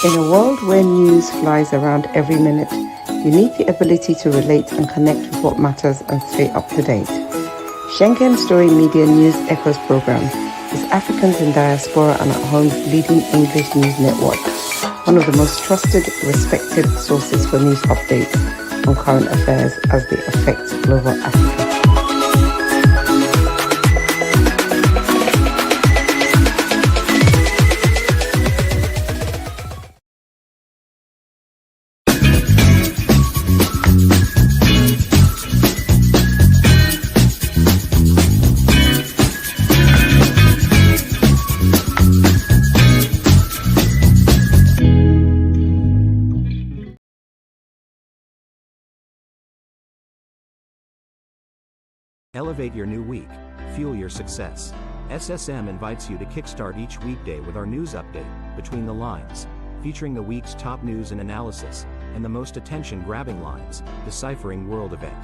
In a world where news flies around every minute, you need the ability to relate and connect with what matters and stay up to date. Schengen Story Media News Echoes program is Africans in Diaspora and at Home's leading English news network, one of the most trusted, respected sources for news updates on current affairs as they affect global Africa. Elevate your new week, fuel your success. SSM invites you to kickstart each weekday with our news update, Between the Lines, featuring the week's top news and analysis, and the most attention-grabbing lines, Deciphering World Event.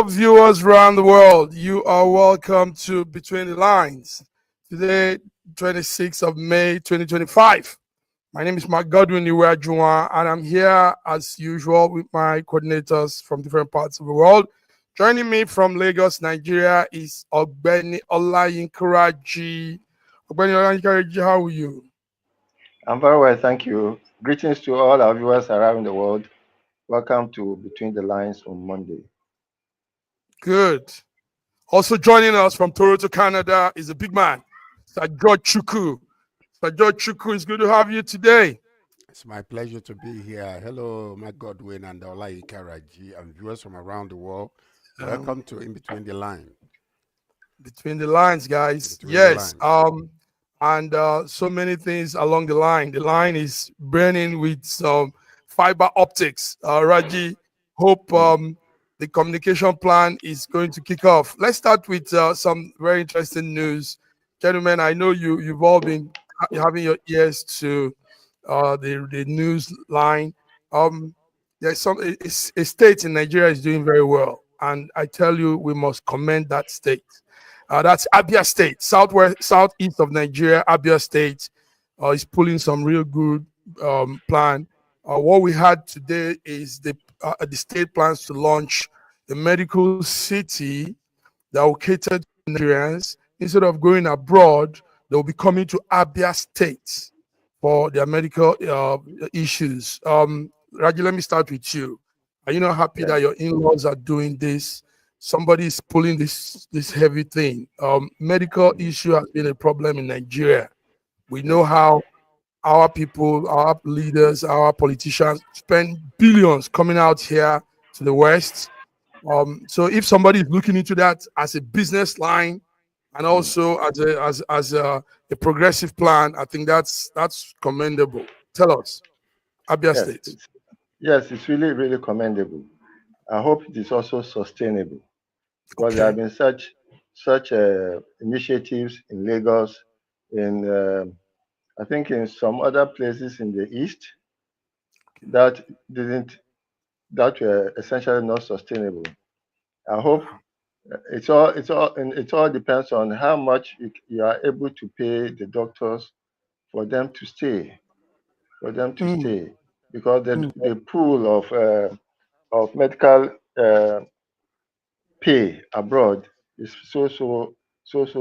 Viewers around the world, you are welcome to Between the Lines. Today, 26th of May, 2025. My name is Mark Godwin Iweajuwan, and I'm here as usual with my coordinators from different parts of the world. Joining me from Lagos, Nigeria is Ogbeni Olayinkaraji. Ogbeni Olayinkaraji, how are you? I'm very well, thank you. Greetings to all our viewers around the world. Welcome to Between the Lines on Monday. Good. Also joining us from Toronto, Canada is a big man, Sir George Chukwu. Sir George Chukwu, it's good to have you today. It's my pleasure to be here. Hello, Mark Godwin and Olayinkaraji and viewers from around the world. Welcome to In Between the Line. Between the Lines, guys. Between yes. the lines. So many things along the line. The line is burning with some fiber optics. Raji, hope the communication plan is going to kick off. Let's start with some very interesting news. Gentlemen, I know you've all been having your ears to the news line. There's a state in Nigeria is doing very well, and I tell you, we must commend that state. That's Abia State, southeast of Nigeria. Abia State is pulling some real good plan. What we had today is the state plans to launch a medical city that will cater to Nigerians. Instead of going abroad, they will be coming to Abia State for their medical issues. Raji, let me start with you. Are you not happy that your in-laws are doing this? Somebody is pulling this heavy thing. Medical issue has been a problem in Nigeria. We know how our people, our leaders, our politicians spend billions coming out here to the West. So if somebody is looking into that as a business line and also as a progressive plan, I think that's commendable. Tell us, Abia State. Yes, it's really, really commendable. I hope it is also sustainable because there have been such initiatives in Lagos, in I think in some other places in the East that were essentially not sustainable. I hope it all depends on how much you are able to pay the doctors for them to stay, because the pool of medical pay abroad is so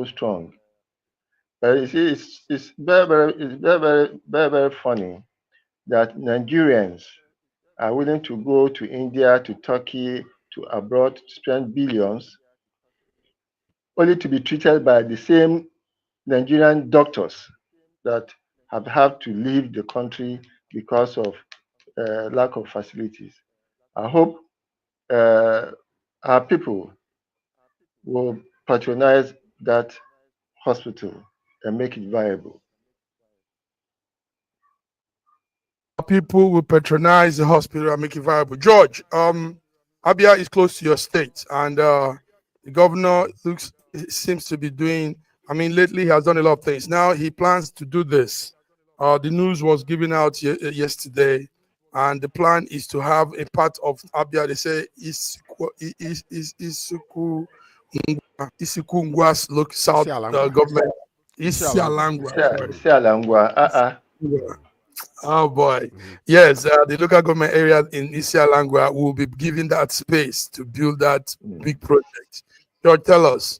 strong. But you see, it's very funny that Nigerians are willing to go to India, to Turkey, to abroad to spend billions, only to be treated by the same Nigerian doctors that have had to leave the country because of lack of facilities. I hope our people will patronize that hospital and make it viable. People will patronize the hospital and make it viable. George, Abia is close to your state, and the governor seems to be doing. I mean, lately he has done a lot of things. Now he plans to do this. The news was given out yesterday. and the plan is to have a part of Abia. They say Isukungwa's look south government. Isialangwa. Sialangwa. Oh boy, yes, the local government area in Isialangwa will be given that space to build that big project. George, tell us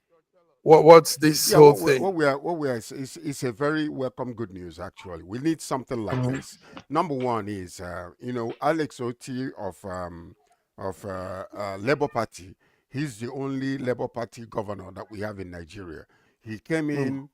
what's this whole thing? What we are is a very welcome good news. Actually, we need something like this. Number one is Alex Oti of Labour Party. He's the only Labour Party governor that we have in Nigeria. He came in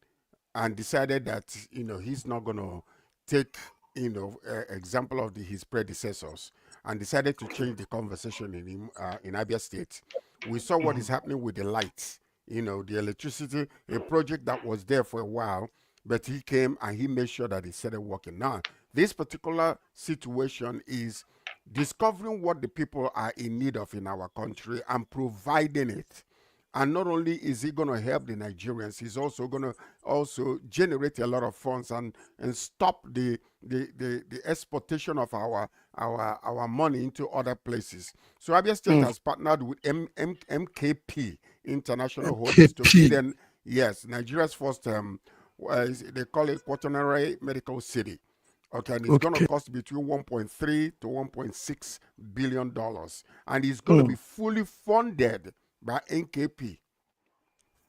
and decided that he's not going to take example of his predecessors, and decided to change the conversation in Abia State. We saw what is happening with the lights, the electricity, a project that was there for a while, but he came and he made sure that it started working. Now, this particular situation is discovering what the people are in need of in our country and providing it. And not only is he going to help the Nigerians, he's also going to generate a lot of funds and stop the exportation of our money into other places. So Abia State has partnered with MKP International Holdings to build Nigeria's first they call it quaternary medical city. Okay, and it's going to cost between 1.3 to 1.6 billion dollars, and it's going to be fully funded by NKP,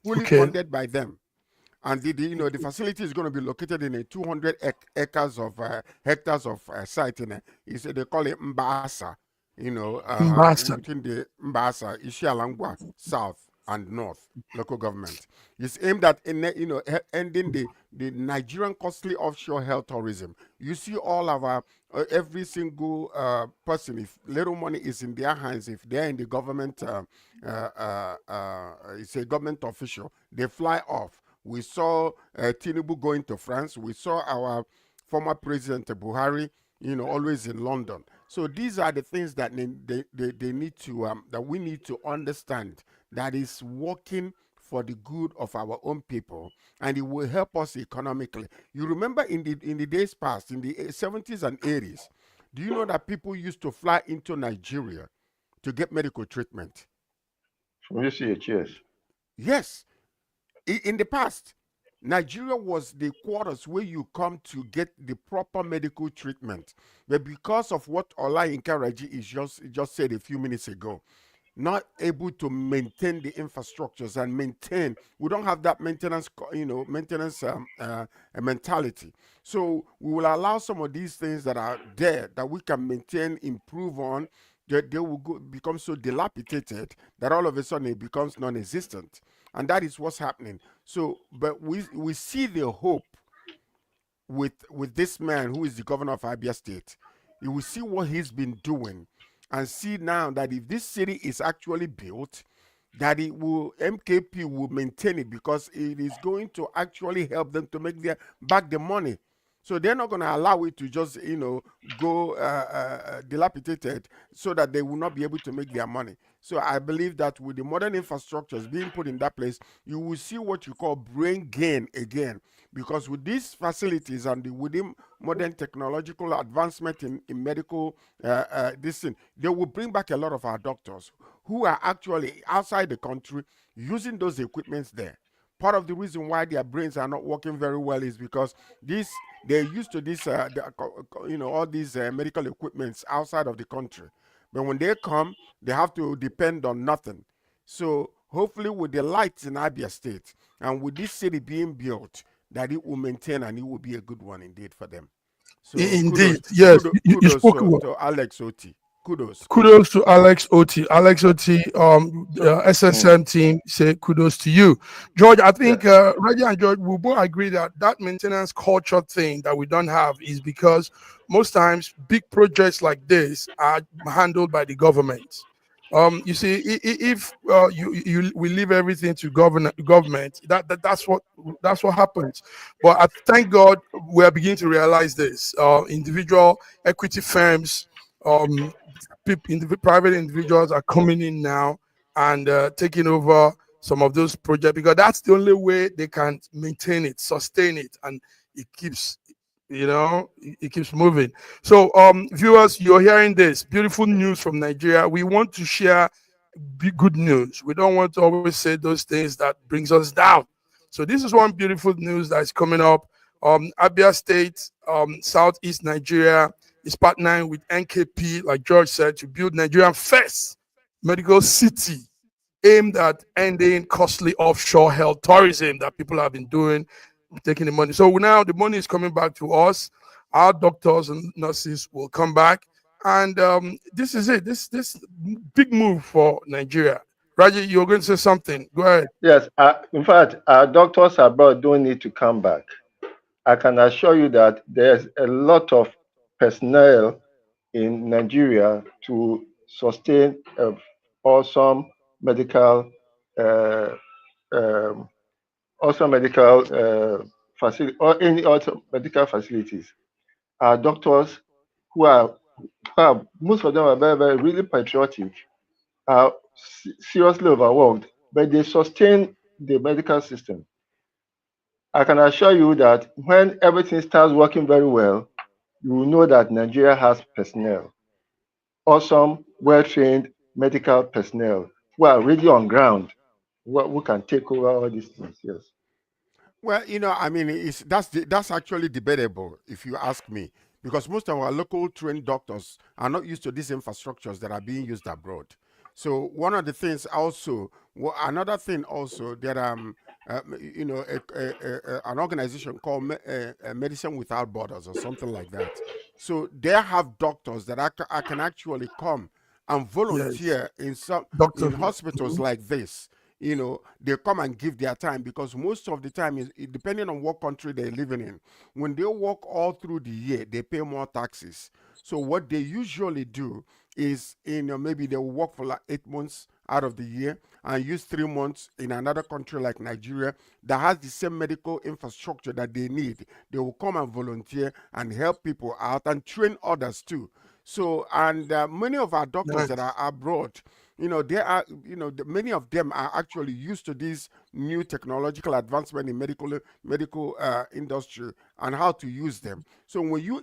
fully funded by them. And the facility is going to be located in a 200 hectares of site in it. They call it Mbasa, between the Mbasa, Isialangwa, South and North local government. It's aimed at ending the Nigerian costly offshore health tourism. You see all of our every single person, if little money is in their hands, if they're in the government, it's a government official, they fly off. We saw Tinubu going to France. We saw our former president Buhari, always in London. So these are the things that they need to that we need to understand, that is working for the good of our own people, and it will help us economically. You remember in the days past, in the 70s and 80s, do you know that people used to fly into Nigeria to get medical treatment? Yes. In the past, Nigeria was the quarters where you come to get the proper medical treatment. But because of what Ola Inkaraji just said a few minutes ago, not able to maintain the infrastructures and we don't have that maintenance mentality. So we will allow some of these things that are there that we can maintain, improve on, that they will become so dilapidated that all of a sudden it becomes non-existent. And that is what's happening. So, but we see the hope with this man who is the governor of Abia State. You will see what he's been doing, and see now that if this city is actually built, that MKP will maintain it, because it is going to actually help them to make back the money. So they're not going to allow it to just, go dilapidated, so that they will not be able to make their money. So I believe that with the modern infrastructures being put in that place, you will see what you call brain gain again. Because with these facilities and within modern technological advancement in medical they will bring back a lot of our doctors who are actually outside the country using those equipments there. Part of the reason why their brains are not working very well is because they're used to this, all these medical equipments outside of the country. But when they come, they have to depend on nothing. So hopefully with the lights in Abia State and with this city being built, that it will maintain, and it will be a good one indeed for them. So indeed, yes. You spoke to Alex Oti. Kudos to Alex Oti. Alex Oti, SSM team, say kudos to you. George, I think Reggie and George will both agree that maintenance culture thing that we don't have is because most times big projects like this are handled by the government. You see, if we leave everything to government, that's what happens. But I thank God we are beginning to realize this. Individual equity firms, private individuals are coming in now and taking over some of those projects, because that's the only way they can maintain it, sustain it, and it keeps it keeps moving. So, viewers, you're hearing this beautiful news from Nigeria. We want to share good news. We don't want to always say those things that brings us down. So this is one beautiful news that is coming up. Abia State, Southeast Nigeria is partnering with NKP, like George said, to build Nigerian first medical city aimed at ending costly offshore health tourism that people have been doing, taking the money. So now the money is coming back to us. Our doctors and nurses will come back, and this is it. This big move for Nigeria. Raji, you're going to say something. Go ahead. Yes, in fact, our doctors abroad don't need to come back. I can assure you that there's a lot of personnel in Nigeria to sustain awesome medical, uh, um, awesome medical facility or any other medical facilities. Our doctors, who are, most of them are very, very really patriotic, are seriously overworked, but they sustain the medical system. I can assure you that when everything starts working very well, you will know that Nigeria has personnel, awesome, well-trained medical personnel who are really on ground, who can take over all these things. Yes. Well, I mean, that's actually debatable if you ask me, because most of our local trained doctors are not used to these infrastructures that are being used abroad. So one of the things also, another thing also that an organization called Medicine Without Borders or something like that. So they have doctors that I can actually come and Yes, volunteer in doctors. hospitals like this. They come and give their time, because most of the time depending on what country they're living in, when they work all through the year they pay more taxes. So what they usually do is, maybe they will work for like 8 months out of the year and use 3 months in another country like Nigeria that has the same medical infrastructure that they need. They will come and volunteer and help people out and train others too. So, and many of our doctors that Nice. are abroad, they are, many of them are actually used to this new technological advancement in medical industry and how to use them. So when you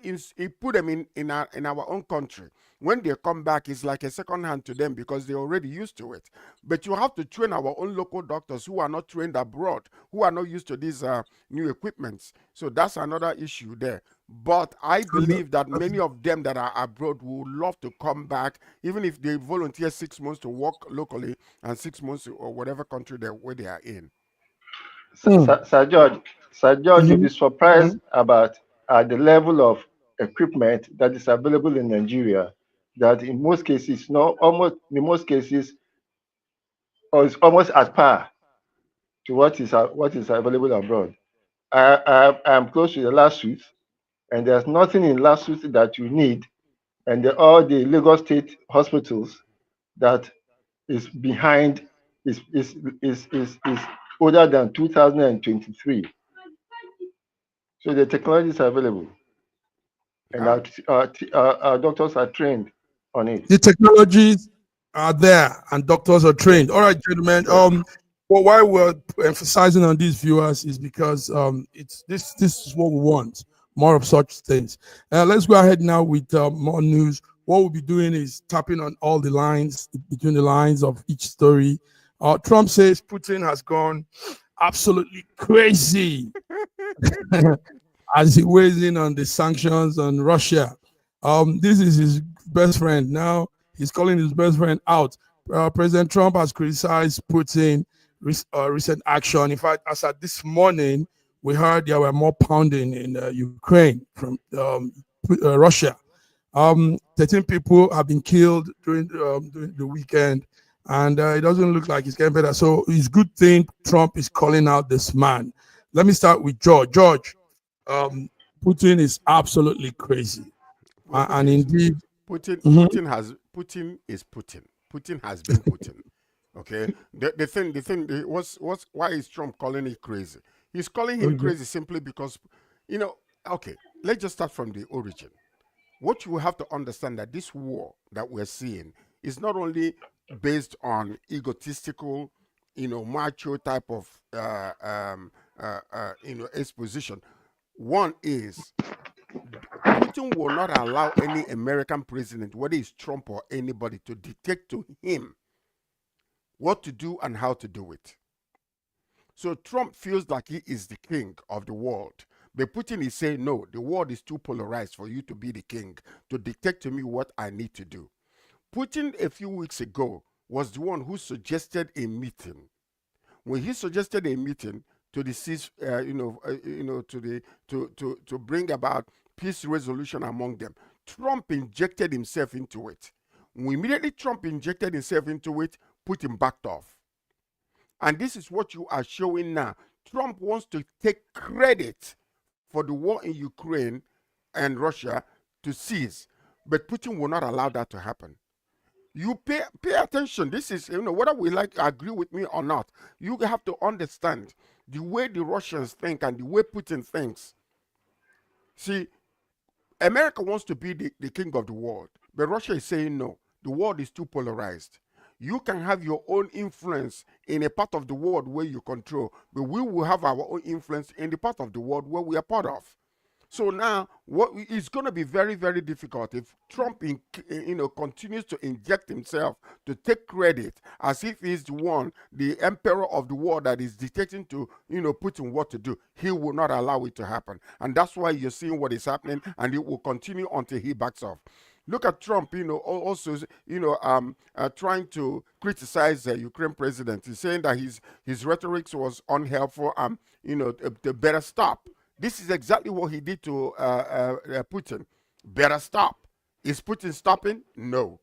put them in our own country, when they come back, it's like a second hand to them because they're already used to it. But you have to train our own local doctors who are not trained abroad, who are not used to these new equipments. So that's another issue there. But I believe that many of them that are abroad would love to come back, even if they volunteer 6 months to work locally and 6 months or whatever country where they are in. Mm. Sir George, you'll Mhm. be surprised about the level of equipment that is available in Nigeria. That in most cases, not almost in most cases, or is almost at par to what is available abroad. I am close to the last suite, and there's nothing in last suite that you need, and all the Lagos State hospitals that is behind is older than 2023. So the technology is available, and Yeah. our doctors are trained on it. The technologies are there and doctors are Yes, trained. All right, gentlemen. yes. Well, why we're emphasizing on these viewers is because it's this is what we want, more of such things. Let's go ahead now with more news. What we'll be doing is tapping on all the lines between the lines of each story. Trump says Putin has gone absolutely crazy as he weighs in on the sanctions on Russia. This is his best friend. Now he's calling his best friend out. President Trump has criticized Putin recent action. In fact, as at this morning, we heard there were more pounding in Ukraine from Russia. 13 people have been killed during the weekend, and it doesn't look like it's getting better. So it's a good thing Trump is calling out this man. Let me start with George. George, um, Putin is absolutely crazy, Well, and Putin is indeed, Putin. mhm, Putin is Putin. Putin has been Putin. Okay. Why is Trump calling it crazy? He's calling him okay. crazy simply because, you know. Okay. Let's just start from the origin. What you have to understand that this war that we're seeing is not only based on egotistical, macho type of exposition. One is Putin will not allow any American president, whether it's Trump or anybody, to dictate to him what to do and how to do it. So Trump feels like he is the king of the world. But Putin is saying, no, the world is too polarized for you to be the king, to dictate to me what I need to do. Putin, a few weeks ago, was the one who suggested a meeting. When he suggested a meeting to the to bring about peace resolution among them, Trump injected himself into it. When immediately Trump injected himself into it, Putin backed off. And this is what you are showing now. Trump wants to take credit for the war in Ukraine and Russia to cease, but Putin will not allow that to happen. You pay attention. This is, whether we agree with me or not, you have to understand the way the Russians think and the way Putin thinks. See, America wants to be the king of the world, but Russia is saying no. The world is too polarized. You can have your own influence in a part of the world where you control, but we will have our own influence in the part of the world where we are part of. So now, it's going to be very, very difficult if Trump, continues to inject himself to take credit as if he's the one, the emperor of the world that is dictating to, Putin what to do. He will not allow it to happen, and that's why you're seeing what is happening, and it will continue until he backs off. Look at Trump, also, trying to criticize the Ukraine president. He's saying that his rhetoric was unhelpful. They better stop. This is exactly what he did to Putin. Better stop. Is Putin stopping? No.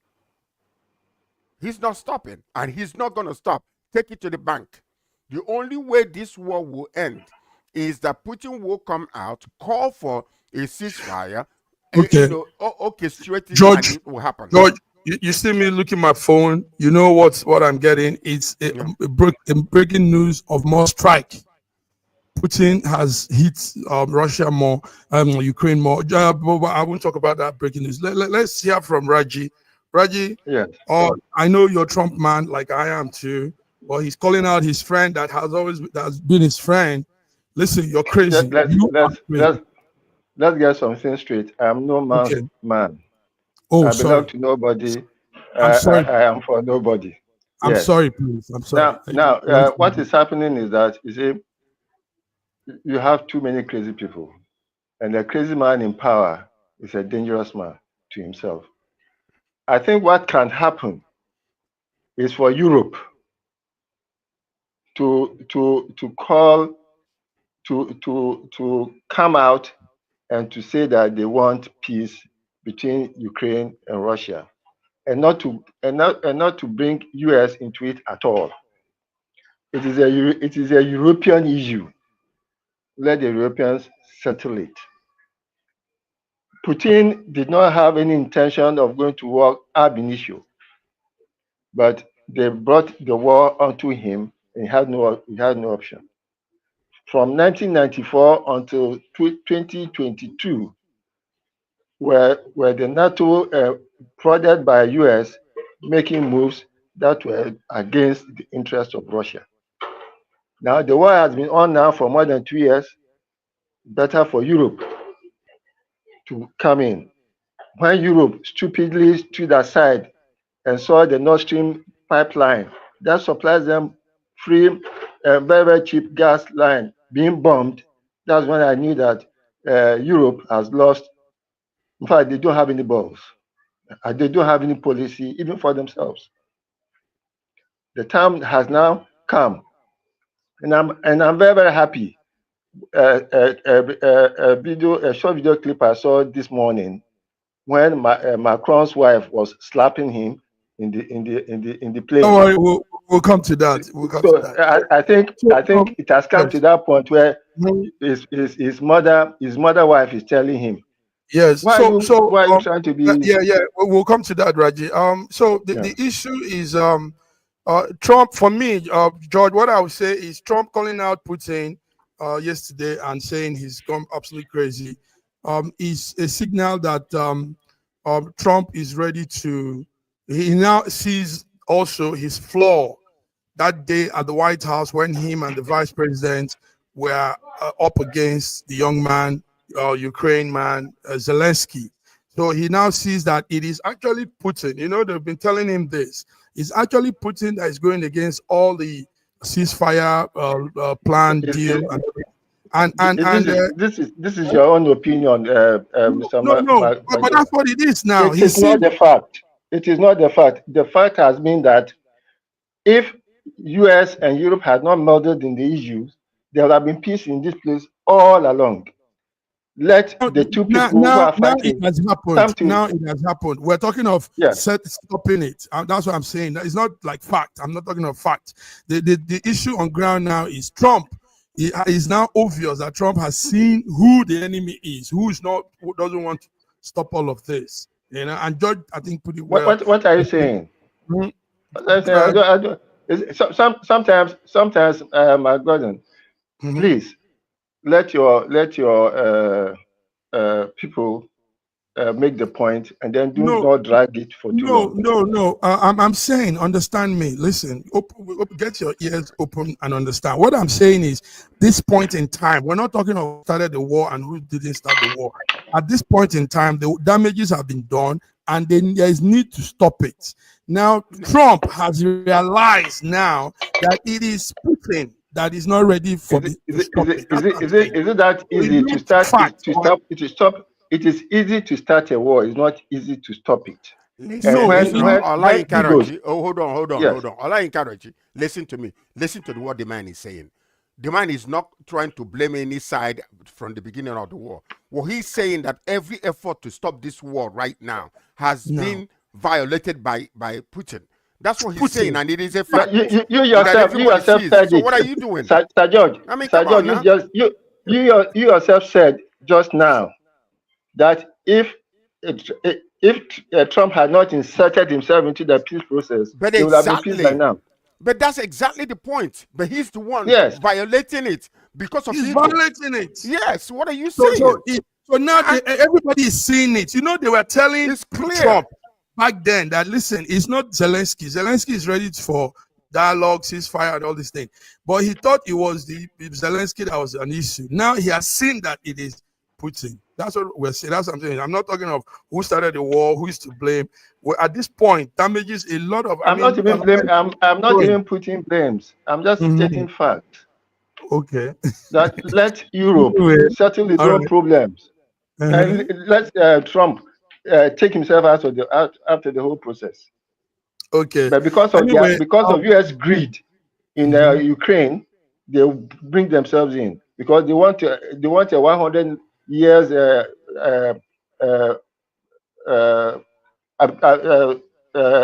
He's not stopping, and he's not going to stop. Take it to the bank. The only way this war will end is that Putin will come out, call for a ceasefire, Okay. Orchestrating, George, and it will happen. George, you see me looking at my phone. You know what I'm getting? It's a breaking news of more strike. Putin has hit Russia more, Ukraine more. But I won't talk about that breaking news. Let's hear from Raji. Raji, Yes. I know you're a Trump man, like I am too. But he's calling out his friend that has been his friend. Listen, you're crazy. Let's get something straight. I am no man's man. Oh, I belong sorry. to nobody. I'm sorry. I am for nobody. I'm sorry, please. I'm sorry. Now, what is happening is that you have too many crazy people, and a crazy man in power is a dangerous man to himself. I think what can happen is for Europe to come out and to say that they want peace between Ukraine and Russia, and not to bring US into it at all. It is a European issue. Let the Europeans settle it. Putin did not have any intention of going to war ab initio, but they brought the war onto him, and he had no option. From 1994 until 2022, where the NATO, prodded by US, making moves that were against the interests of Russia. Now the war has been on now for more than 2 years. Better for Europe to come in. When Europe stupidly stood aside and saw the Nord Stream pipeline that supplies them free, very, very cheap gas line being bombed, that's when I knew that Europe has lost. In fact, they don't have any balls. They don't have any policy, even for themselves. The time has now come, and I'm very, very happy. A short video clip I saw this morning when Macron's wife was slapping him in the plane. Don't worry, we'll come to that. I think it has come to that point where his mother wife is telling him, yes. Why are you trying to be? Yeah. We'll come to that, Raji. So the issue is Trump. For me, George, what I would say is Trump calling out Putin yesterday and saying he's gone absolutely crazy is a signal that Trump is ready to. He now sees also his flaw that day at the White House when him and the vice president were up against the young man Ukraine man, Zelensky. So he now sees that it is actually Putin. You know, they've been telling him this. It's actually Putin that is going against all the ceasefire plan deal This is your own opinion, Mr. no, but that's what it is now. It is not the fact. It is not the fact. The fact has been that if US and Europe had not meddled in the issues, there would have been peace in this place all along. Let the two people who are fighting now it has happened. Now it has happened. We're talking of stopping it. That's what I'm saying. It's not like fact. I'm not talking of fact. The issue on ground now is Trump. It is now obvious that Trump has seen who the enemy is, who doesn't want to stop all of this. You know, and George, I think, put it well. What are you saying? Sometimes, my Gordon, please let your people make the point, and then do not drag it for too long. No. I'm saying, understand me. Listen, get your ears open and understand. What I'm saying is, this point in time, we're not talking of who started the war and who didn't start the war. At this point in time, the damages have been done, and then there is need to stop it. Now, Trump has realized now that it is Putin that is not ready for Is it that easy to stop? It is easy to start a war. It's not easy to stop it. Hold on. Allah encourage you. Listen to me. Listen to what the man is saying. The man is not trying to blame any side from the beginning of the war. Well, he's saying that every effort to stop this war right now has been violated by Putin. That's what he's saying, and it is a fact. You yourself said so it. what are you doing? Sir George, I mean, Sir George, you yourself said just now that if Trump had not inserted himself into the peace process, there would have been peace by now. But that's exactly the point. But he's the one violating it because of he's violating it. Yes. What are you saying? So now everybody is seeing it. You know, they were telling Trump back then that, listen, it's not Zelensky. Zelensky is ready for dialogue, ceasefire, and all these things. But he thought it was the Zelensky that was an issue. Now he has seen that it is Putin. That's what we're saying. That's what I'm saying. I'm not talking of who started the war, who is to blame. At this point, damages a lot of. I'm not even putting blames. I'm just stating facts. Okay. That let Europe settle its own problems, and let Trump take himself out of after the whole process. Okay. But because of US greed in Ukraine, they bring themselves in because they want a 100 years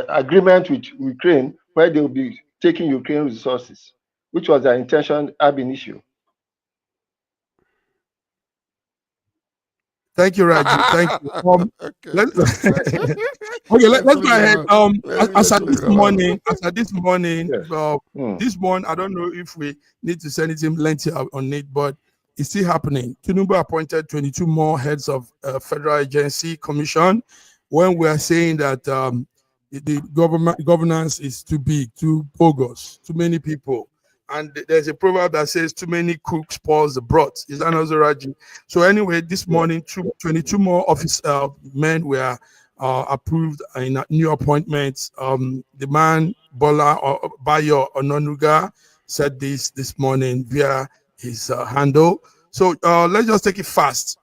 agreement with Ukraine, where they will be taking Ukraine resources, which was their intention ab initio. Thank you, Raji. Thank you. Let's go ahead. As at this morning, I don't know if we need to send anything lengthy on it, but it's still happening. Tinubu appointed 22 more heads of federal agency commission when we are saying that the governance is too big, too bogus, too many people. And there's a proverb that says too many cooks spoils the broth. Is that also Raji? So anyway, this morning, 22 more office men were approved in new appointments. The man, Bayo Ononuga, said this morning via his handle. So let's just take it fast.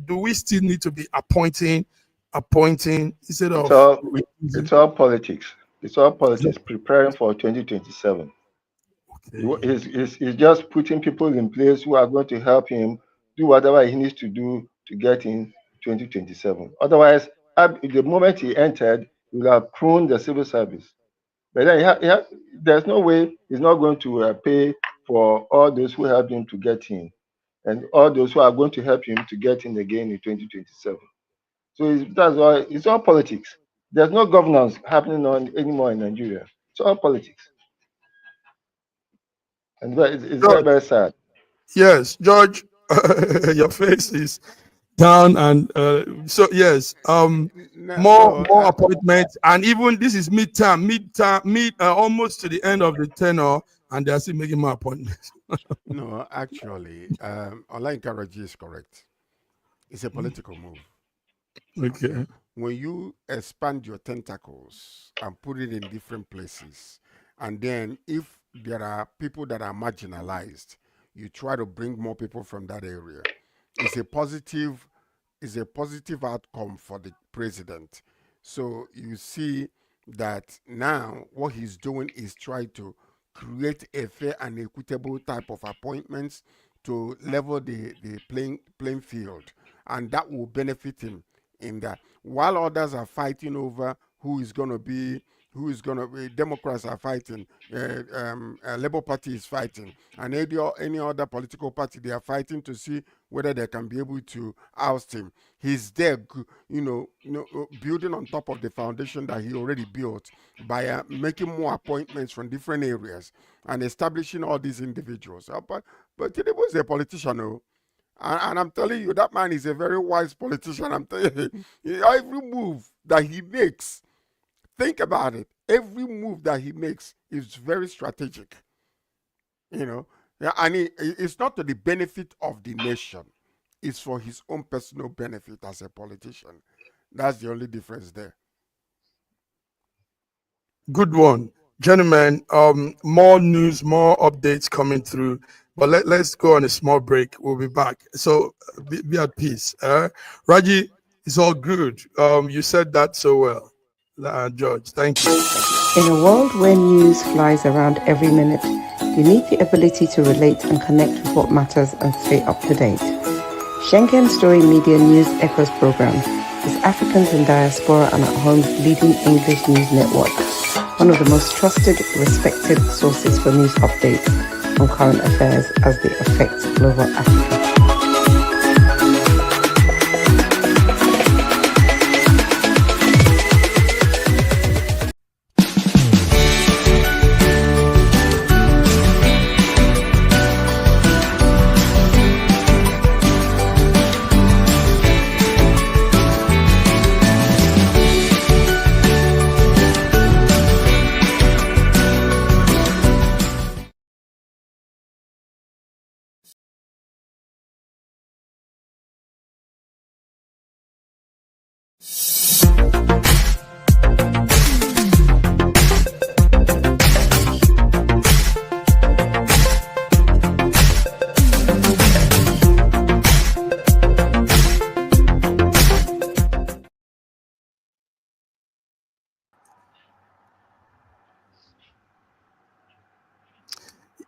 Do we still need to be appointing instead of... It's all politics. It's all politics preparing for 2027. He's just putting people in place who are going to help him do whatever he needs to do to get in 2027. Otherwise, the moment he entered, he will have pruned the civil service. But then there's no way he's not going to pay for all those who helped him to get in, and all those who are going to help him to get in again in 2027. So that's why it's all politics. There's no governance happening anymore in Nigeria. It's all politics. And it's very, very sad. Yes, George, your face is down, and so yes, more appointments, and even this is mid almost to the end of the tenure, and they're still making more appointments. No, actually, Ola Nkaraji is correct. It's a political move. Okay. When you expand your tentacles and put it in different places, and then if there are people that are marginalized, you try to bring more people from that area. It's a positive, it's a positive outcome for the president. So you see that now what he's doing is try to create a fair and equitable type of appointments to level the playing field, and that will benefit him in that. While others are fighting over who is going to be, Democrats are fighting, Labour Party is fighting, and any other political party, they are fighting to see whether they can be able to oust him. He's there, building on top of the foundation that he already built by making more appointments from different areas and establishing all these individuals. But Tinubu is a politician, oh. And I'm telling you, that man is a very wise politician. I'm telling you, every move that he makes, think about it. Every move that he makes is very strategic. Yeah, and it's not to the benefit of the nation. It's for his own personal benefit as a politician. That's the only difference there. Good one. Gentlemen, more news, more updates coming through. But let's go on a small break. We'll be back. So be at peace. Raji, it's all good. You said that so well. George, thank you. In a world where news flies around every minute, you need the ability to relate and connect with what matters and stay up to date. Schengen Story Media News Echoes program is Africans in Diaspora and at Home's leading English news network, one of the most trusted, respected sources for news updates on current affairs as they affect global Africa.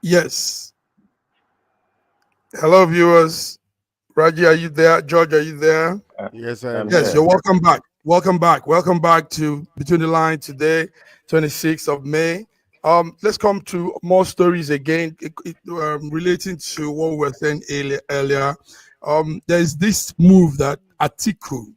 Yes. Hello, viewers. Raji, are you there? George, are you there? Yes, I am. Yes, you're welcome back. Welcome back. Welcome back to Between the Lines today, 26th of May. Let's come to more stories again relating to what we were saying earlier. There's this move that Atiku,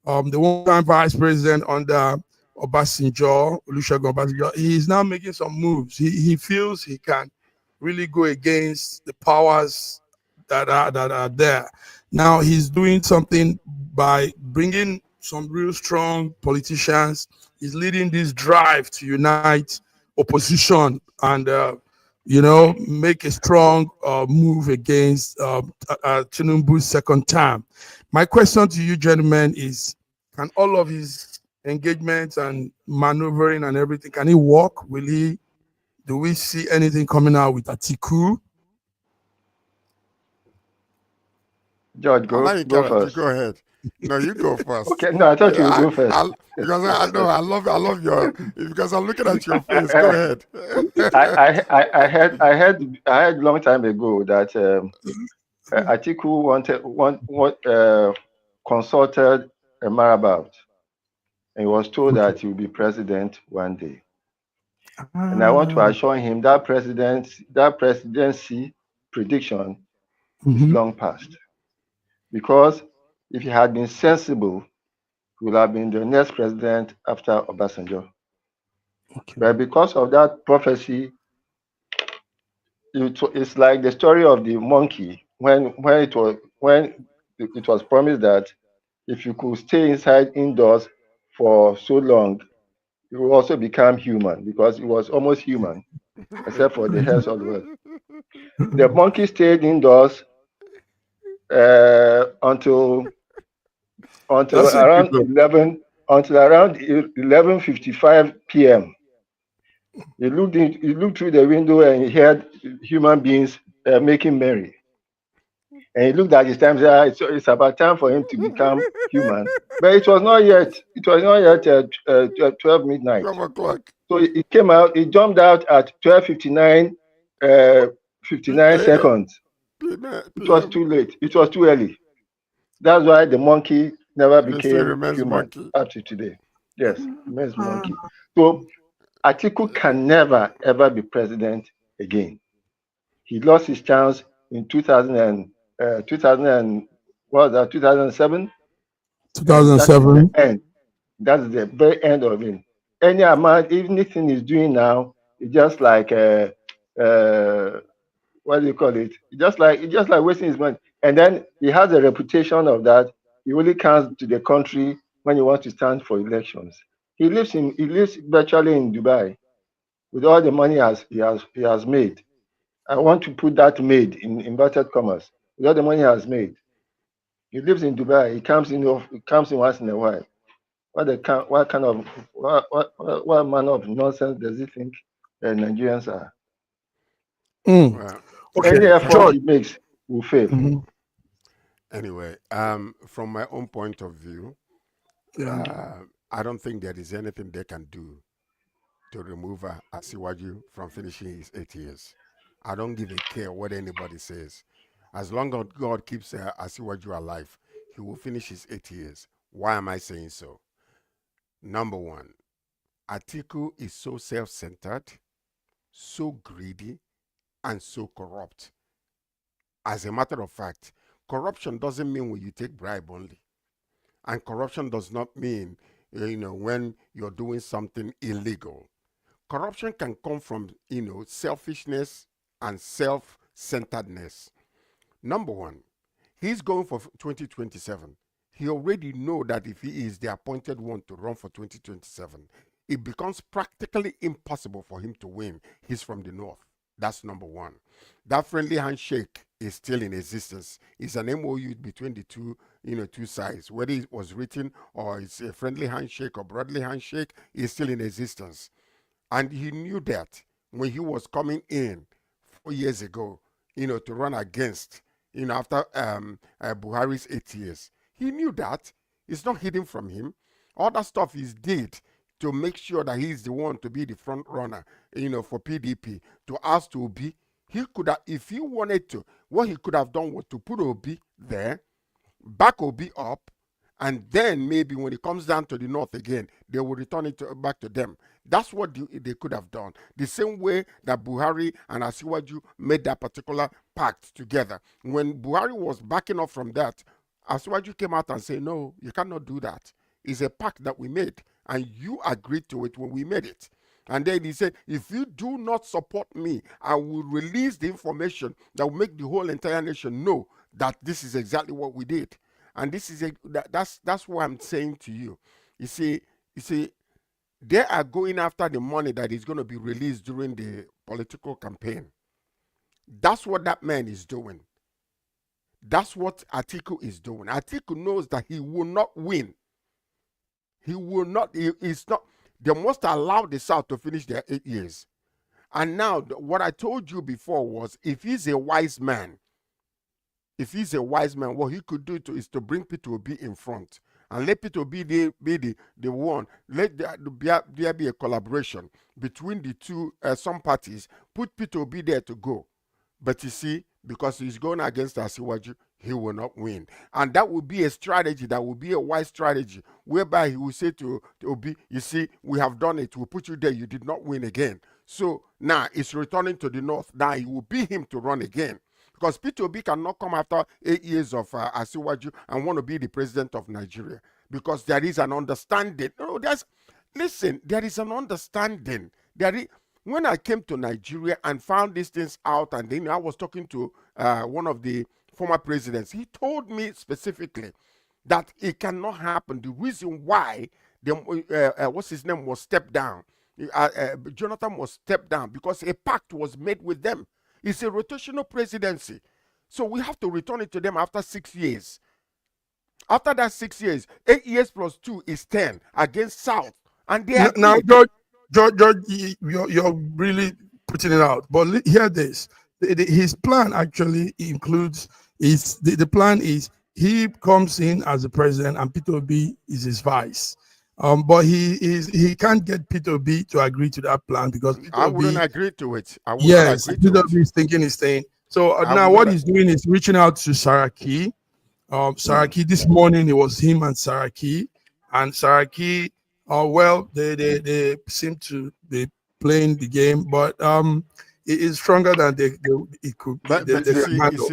the one-time vice president under Olusegun Obasanjo, he is now making some moves. He feels he can really go against the powers that are there. Now he's doing something by bringing some real strong politicians. He's leading this drive to unite opposition and make a strong move against Tinubu's second term. My question to you, gentlemen, is: can all of his engagements and maneuvering and everything, can he work? Do we see anything coming out with Atiku? George, go first. Go ahead. No, you go first. Okay, no, I thought you would go first. Because I know I love your, because I'm looking at your face. Go ahead. I heard a long time ago that Atiku consulted a Marabout, and he was told that he will be president one day. And I want to assure him that presidency prediction is long past. Because if he had been sensible, he would have been the next president after Obasanjo. Okay. But because of that prophecy, it's like the story of the monkey when it was promised that if you could stay indoors for so long, you will also become human, because it was almost human, except for the hairs of the world. The monkey stayed indoors until until That's it, around people. 11:55 p.m. He looked through the window and he heard human beings making merry. And he looked at his time and said, it's about time for him to become human. But it was not yet. It was not yet 12 midnight. 12 o'clock. So he came out. He jumped out at 12:59, 59 seconds. It was too late. It was too early. That's why the monkey never became human monkey. up to today. Yes, remains monkey. So Atiku can never ever be president again. He lost his chance in 2007. 2007. That's the very end of it. Any amount, anything he's doing now, it's just like what do you call it? It's just like wasting his money. And then he has a reputation of that. He only comes to the country when he wants to stand for elections. He lives virtually in Dubai with all the money he has made. I want to put that made in inverted commas. With all the money he has made. He lives in Dubai. He comes in once in a while. What manner of nonsense does he think Nigerians are? Well, Okay, Any effort George. he makes will fail. Anyway, from my own point of view, I don't think there is anything they can do to remove Asiwaju from finishing his 8 years. I don't give a care what anybody says. As long as God keeps Asiwaju alive, he will finish his 8 years. Why am I saying so? Number one, Atiku is so self-centered, so greedy, and so corrupt. As a matter of fact, corruption doesn't mean when you take bribe only. And corruption does not mean, when you're doing something illegal. Corruption can come from, selfishness and self-centeredness. Number one, he's going for 2027. He already know that if he is the appointed one to run for 2027, it becomes practically impossible for him to win. He's from the north. That's number one. That friendly handshake is still in existence. It's an MOU between the two sides. Whether it was written or it's a friendly handshake or brotherly handshake, is still in existence. And he knew that when he was coming in 4 years ago, to run against, after Buhari's 8 years. He knew that. It's not hidden from him. All that stuff he did to make sure that he's the one to be the front runner, for PDP, to ask to Obi. He could have, if he wanted to, what he could have done was to put Obi there, back Obi up, and then maybe when it comes down to the north again, they will return it back to them. That's what they could have done. The same way that Buhari and Asiwaju made that particular pact together. When Buhari was backing off from that, Asiwaju came out and said, no, you cannot do that. It's a pact that we made, and you agreed to it when we made it. And then he said, if you do not support me, I will release the information that will make the whole entire nation know that this is exactly what we did. And this is that's what I'm saying to you. You see, they are going after the money that is going to be released during the political campaign. That's what that man is doing. That's what Atiku is doing. Atiku knows that he will not win. He will not. He's not. They must allow the South to finish their 8 years. And now, what I told you before was, if he's a wise man, what he could do is to bring Peter Obi in front and let Peter Obi be the one. Let there be a collaboration between the two, some parties. Put Peter Obi there to go. But you see, because he's going against Asiwaju, he will not win. And that will be a strategy, that will be a wise strategy, whereby he will say to Obi, you see, we have done it. We'll put you there. You did not win again. So now it's returning to the north. Now it will be him to run again. Because Peter Obi cannot come after 8 years of Asiwaju and want to be the president of Nigeria. Because there is an understanding. No, there is an understanding. When I came to Nigeria and found these things out, and then I was talking to one of the former presidents, he told me specifically that it cannot happen. The reason why what's his name was stepped down, Jonathan was stepped down, because a pact was made with them. It's a rotational presidency. So we have to return it to them after 6 years. After that 6 years, 8 years plus 2 is 10 against South. And they Now, agreed. George, you're really putting it out. But hear this: his plan actually includes the plan is he comes in as the president and Peter Obi is his vice. But he can't get Peter Obi to agree to that plan because Peter I wouldn't Obi, agree to it. I would not yes, agree Peter to Obi it. is thinking he's staying. So I now would what not. he's doing is reaching out to Saraki. Saraki, this morning it was him and Saraki, well, they seem to be playing the game, but it is stronger than But they you can see, handle.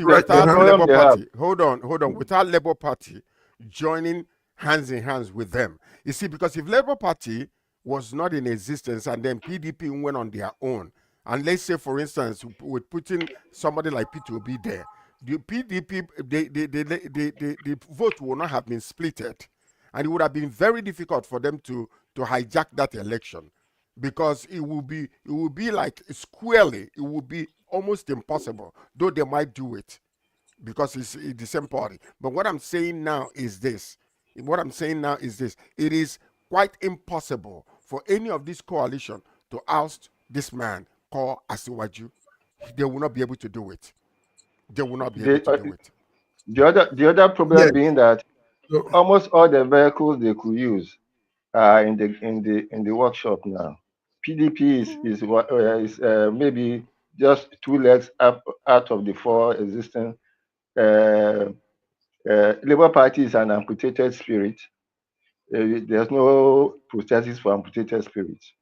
Right, they without handle. problem Labour they have. Party, hold on, without Labour Party joining hands in hands with them. You see, because if Labour Party was not in existence and then PDP went on their own, and let's say, for instance, with putting somebody like P2B there, the PDP, the vote would not have been splitted, and it would have been very difficult for them to hijack that election, because it will be like squarely, it would be almost impossible, though they might do it because it's the same party. But what I'm saying now is this: it is quite impossible for any of this coalition to oust this man called Asiwaju. They will not be able to do it. They will not be able to do it. The other problem Yes. being that So, almost all the vehicles they could use are in the workshop now. PDP is maybe just two legs up out of the four existing. Uh, Labour Party is an amputated spirit. There's no prosthesis for amputated spirits.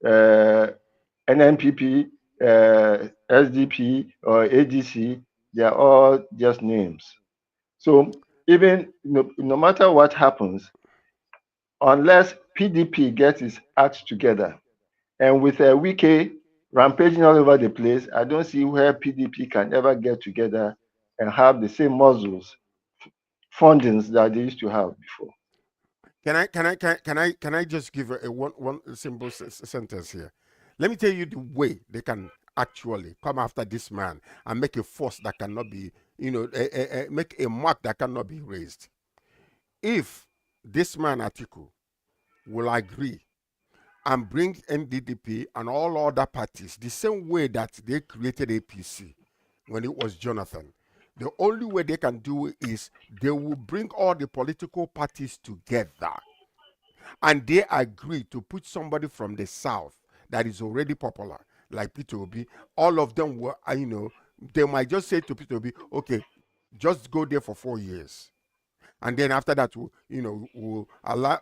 NNPP, SDP, or ADC, they are all just names. So even no matter what happens, unless PDP gets its act together, and with a Wike rampaging all over the place, I don't see where PDP can ever get together and have the same muscles, fundings that they used to have before. Can I just give a one simple sentence here? Let me tell you the way they can actually come after this man and make a force that cannot be, make a mark that cannot be raised. If this man Atiku will agree and bring NDDP and all other parties the same way that they created APC when it was Jonathan, the only way they can do it is they will bring all the political parties together and they agree to put somebody from the south that is already popular, like Peter Obi. All of them were, they might just say to Peter Obi, okay, just go there for 4 years. And then after that, we'll allow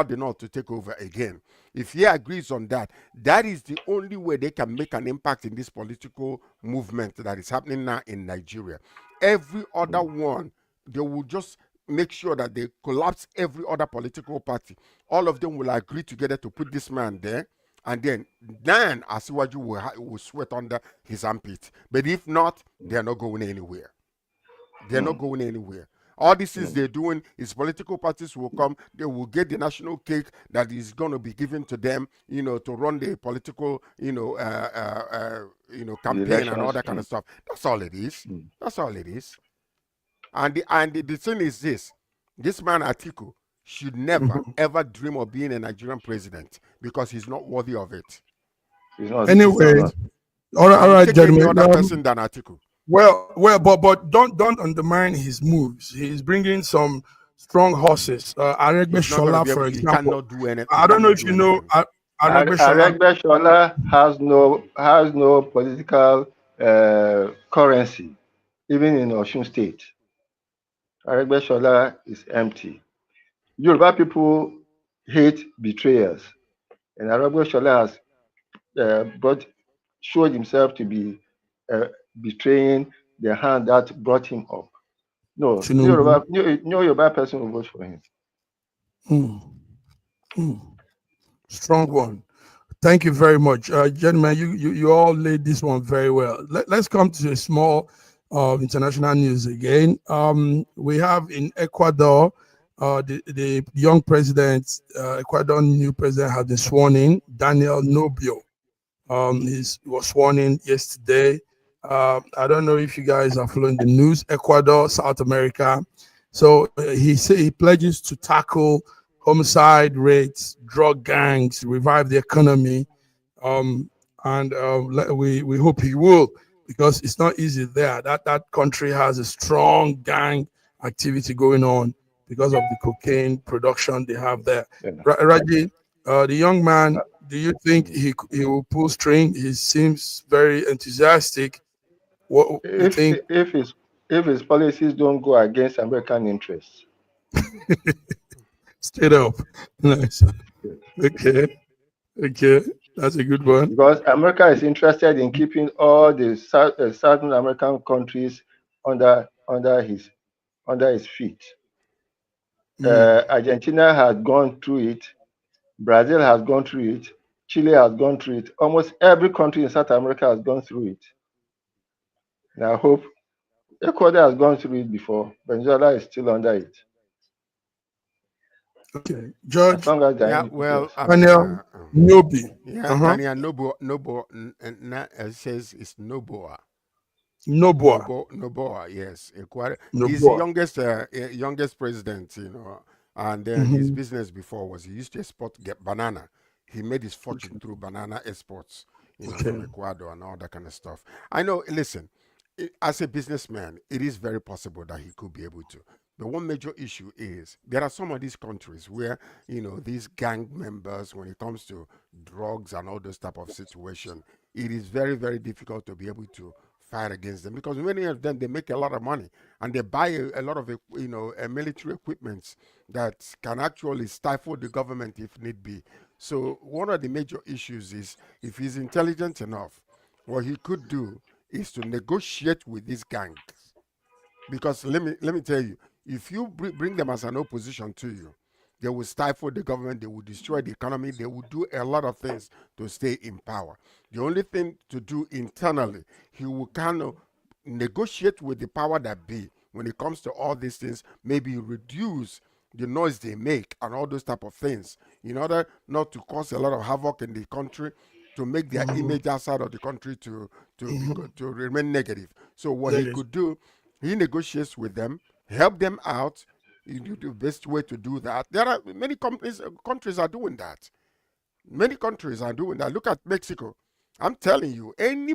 the North to take over again. If he agrees on that, that is the only way they can make an impact in this political movement that is happening now in Nigeria. Every other one, they will just make sure that they collapse every other political party. All of them will agree together to put this man there, and then Asiwaju will sweat under his armpit. But if not, they're not going anywhere. They're not going anywhere. All this is they're doing is political parties will come, they will get the national cake that is going to be given to them, to run the political, campaign and all that kind of stuff. That's all it is. That's all it is. And the thing is this man Atiku should never ever dream of being a Nigerian president because he's not worthy of it. anyway, all right, take gentlemen. any other person than Atiku. Well, but don't undermine his moves. He's bringing some strong horses. Aregbesola, for example. He cannot do anything. I don't know if you know Aregbesola. Aregbesola has no political currency, even in Osun State. Aregbesola is empty. Yoruba people hate betrayers, and Aregbesola has showed himself to be betraying the hand that brought him up. No Yoruba person will vote for him. Strong one. Thank you very much, gentlemen. You all laid this one very well. Let's come to a small international news again. We have in Ecuador the young president, Ecuador new president has been sworn in, Daniel Nobio. He was sworn in yesterday. I don't know if you guys are following the news. Ecuador, South America, So he pledges to tackle homicide rates, drug gangs, revive the economy, um, and we hope he will, because it's not easy there. That country has a strong gang activity going on because of the cocaine production they have there. Yeah. Raji, the young man, Uh, do you think he will pull string? He seems very enthusiastic. What you If think? if his policies don't go against American interests, Straight up. Nice. Okay. Okay. That's a good one. because America is interested in keeping all the Southern American countries under his feet. Argentina has gone through it. Brazil has gone through it. Chile has gone through it. Almost every country in South America has gone through it. And I hope Ecuador has gone through it before. Venezuela is still under it. Okay. As George, long as Yeah, they're well, yes. I mean, Daniel, Nyobi. yeah, Uh-huh. Daniel says it's Noboa. Noboa. Noboa, yes. He's the Noboa. youngest president, and then his Mm-hmm. business before was he used to get banana. He made his fortune through banana exports, from Okay. Ecuador and all that kind of stuff. I know, listen, as a businessman, it is very possible that he could be able to. The one major issue is there are some of these countries where, these gang members, when it comes to drugs and all those type of situation, it is very, very difficult to be able to fight against them because many of them they make a lot of money and they buy a lot of military equipments that can actually stifle the government if need be. So one of the major issues is if he's intelligent enough, what he could do is to negotiate with these gangs. Because let me tell you, if you bring them as an opposition to you, they will stifle the government, they will destroy the economy, they will do a lot of things to stay in power. The only thing to do internally, he will kind of negotiate with the power that be when it comes to all these things, maybe reduce the noise they make and all those type of things in order not to cause a lot of havoc in the country, to make their Mm-hmm. image outside of the country Mm-hmm. to remain negative. So what he Negative. could do, he negotiates with them, help them out. The best way to do that. There are many countries are doing that. Many countries are doing that. Look at Mexico. I'm telling you, any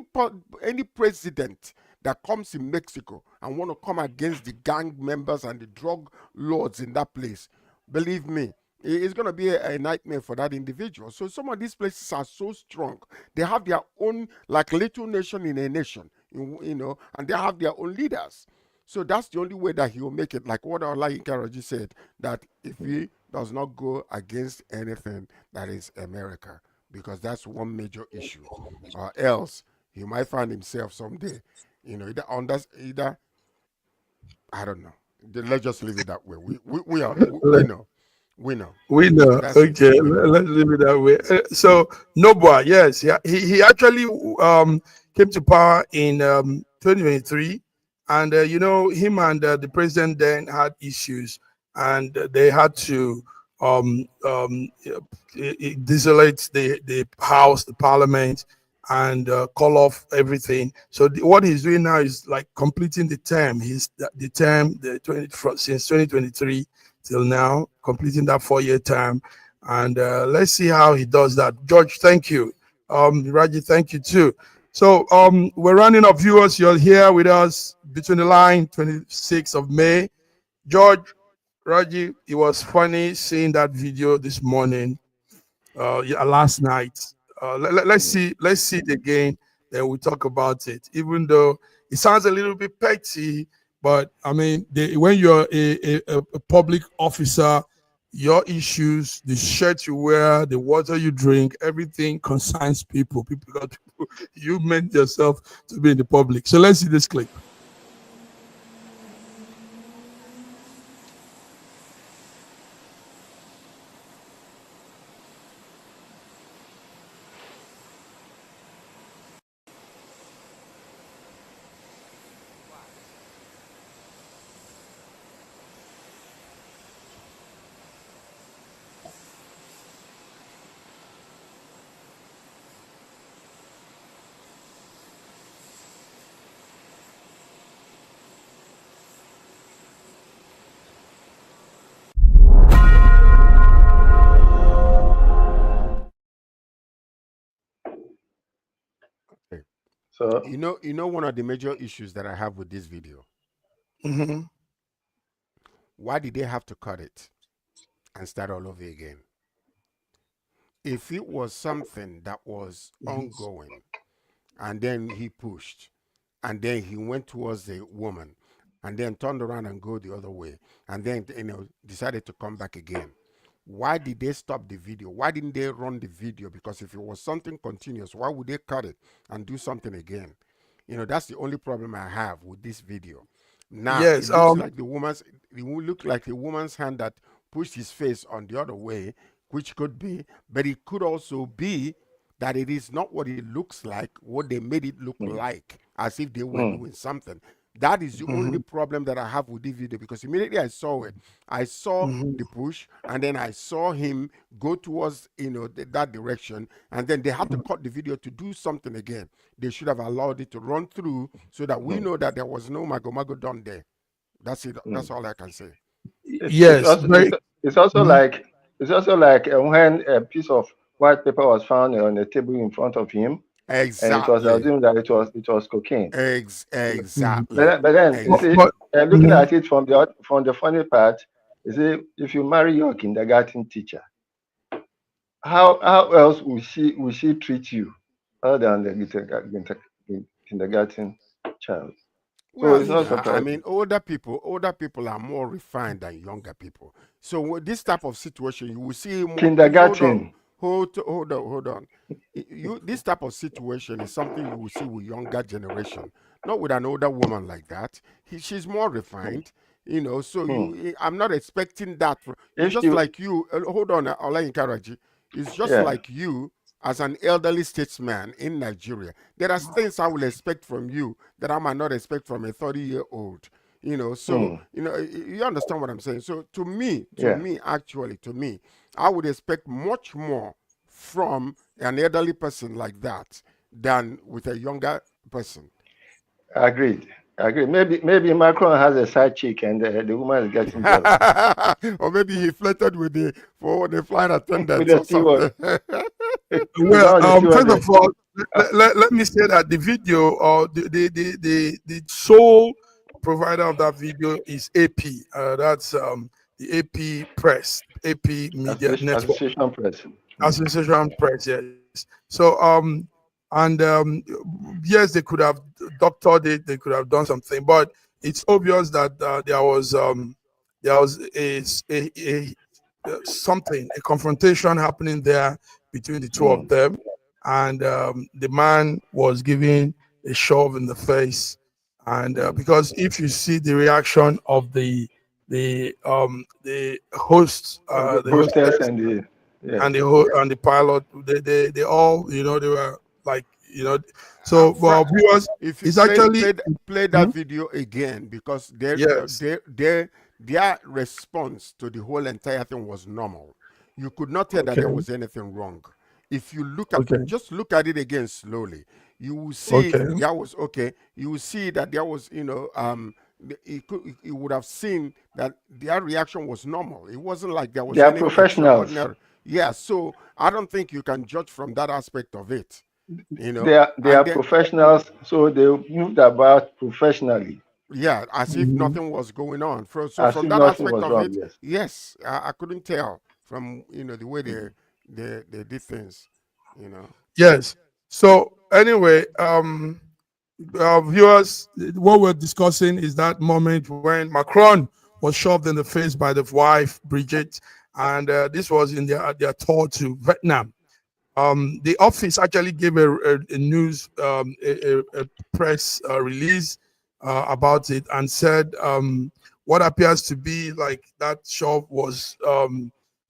president that comes in Mexico and want to come against the gang members and the drug lords in that place, believe me, it's going to be a nightmare for that individual. So some of these places are so strong. They have their own, like little nation in a nation, and they have their own leaders. So that's the only way that he will make it. Like what Olayi Karaji said, that if he does not go against anything that is America, because that's one major issue, or else he might find himself someday, either I don't know. Let's just leave it that way. We know, we know. We So know. that's it. Okay, We know. let's leave it that way. So Noboa, yes, yeah, he actually came to power in 2023, and him and the president then had issues, and they had to desolate the house, the parliament, and call off everything. So what he's doing now is like completing the term. The term since 2023 till now, completing that 4-year term. And let's see how he does that. George, thank you. Raji, thank you too. So we're running up, viewers. You're here with us between the line, 26th of May. George, Raji, it was funny seeing that video this morning, yeah, last night. Let's see it again, then we'll talk about it. Even though it sounds a little bit petty, but I mean, when you're a public officer, your issues, the shirt you wear, the water you drink, everything concerns people. Because you meant yourself to be in the public. So let's see this clip. So You know, one of the major issues that I have with this video. Mhm. Why did they have to cut it and start all over again? If it was something that was ongoing, and then he pushed, and then he went towards the woman, and then turned around and go the other way, and then decided to come back again. Why did they stop the video? Why didn't they run the video? Because if it was something continuous, why would they cut it and do something again? That's the only problem I have with this video. Now it Yes. looks like the woman's hand that pushed his face on the other way, which could be, but it could also be that it is not what it looks like, what they made it look like, as if they were doing something. That is the only problem that I have with this video, because immediately I saw it, I saw the push, and then I saw him go towards that direction, and then they had to cut the video to do something again. They should have allowed it to run through so that we know that there was no mago done there. That's it. That's all I can say. it's Yes. also Very. it's also Mhm. like when a piece of white paper was found on a table in front of him, and it was Exactly. assumed that it was cocaine. Mhm. Exactly. But then you see, But. looking Mhm. at it from the funny part, you see, if you marry your kindergarten teacher, how else will she treat you other than the kindergarten child? So Well, it's not I surprising. mean, older people are more refined than younger people. So with this type of situation, you will see more. Hold on, Kindergarten. hold on. This type of situation is something you will see with younger generation, not with an older woman like that. She's more refined, So Hmm. I'm not expecting that. It's If just you like you. Hold on, Ola Karaji. It's just yeah. like you as an elderly statesman in Nigeria. There are things I will expect from you that I might not expect from a 30-year-old. So Hmm. you understand what I'm saying. So Yeah. to me, I would expect much more from an elderly person like that than with a younger person. Agreed. Agreed. Maybe Macron has a side chick and the woman is getting jealous. Or maybe he flirted with the flight With attendants the or steward. something. With Well, one of the first of stewardess. all, let me say that the video or the sole provider of that video is AP. That's the AP Press, AP Media Network, Association Press. Association Press. Yes. So and yes, they could have doctored it. They could have done something, but it's obvious that there was something, a confrontation happening there between the two Hmm. of them, and the man was given a shove in the face, and Hmm. because if you see the reaction of the host, Of the the hostess hostess and the yes. and the pilot, they all they were like so Fra- viewers, if you it's actually play hmm? that video again, because Yes, their response to the whole entire thing was normal. You could not tell that okay, there was anything wrong. If you okay, just look at it again slowly, you will see okay, there was okay. You will see that there was you would have seen that their reaction was normal. It wasn't like there They was are any professionals. extraordinary. Yeah, so I don't think you can judge from that aspect of it. They are And then professionals, so they moved about professionally, yeah, as if mhm. nothing was going on. So as from if that nothing aspect was of wrong. it, Yes. yes, I couldn't tell from the way they did things. You know. Yes. So anyway, viewers, what we're discussing is that moment when Macron was shoved in the face by the wife Brigitte, and this was in their tour to Vietnam. The office actually gave a news a press release about it and said what appears to be like that shop was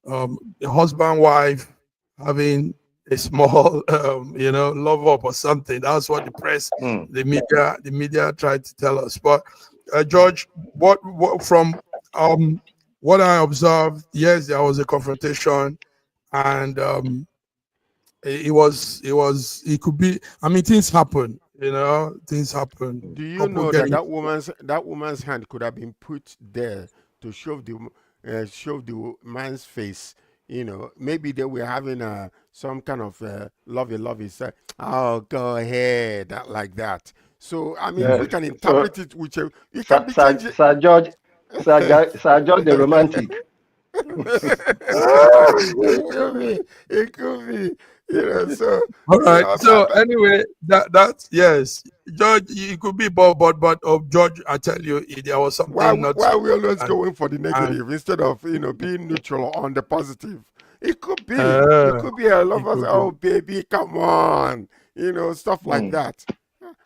the husband wife having a small love up or something. That's what the press, Hmm. the media tried to tell us. But George, what from what I observed, yes, there was a confrontation, and it could be, I mean, things happen, things happen, Do you couple know that getting that woman's hand could have been put there to shove the man's face? Maybe they were having some kind of lovey, say, oh, go ahead, like that. So, I mean, we can So, interpret it whichever. You can be Sir, changing. Sir George the romantic. It could be. It could be. So, All right. So but anyway, that's yes, George. It could be, but of George, I tell you, there was why something not why so. are we always And, going for the and negative instead of being neutral on the positive? It could be. It uh, could be a it lovers. could Oh, be. baby, come on. Stuff like Hmm. that.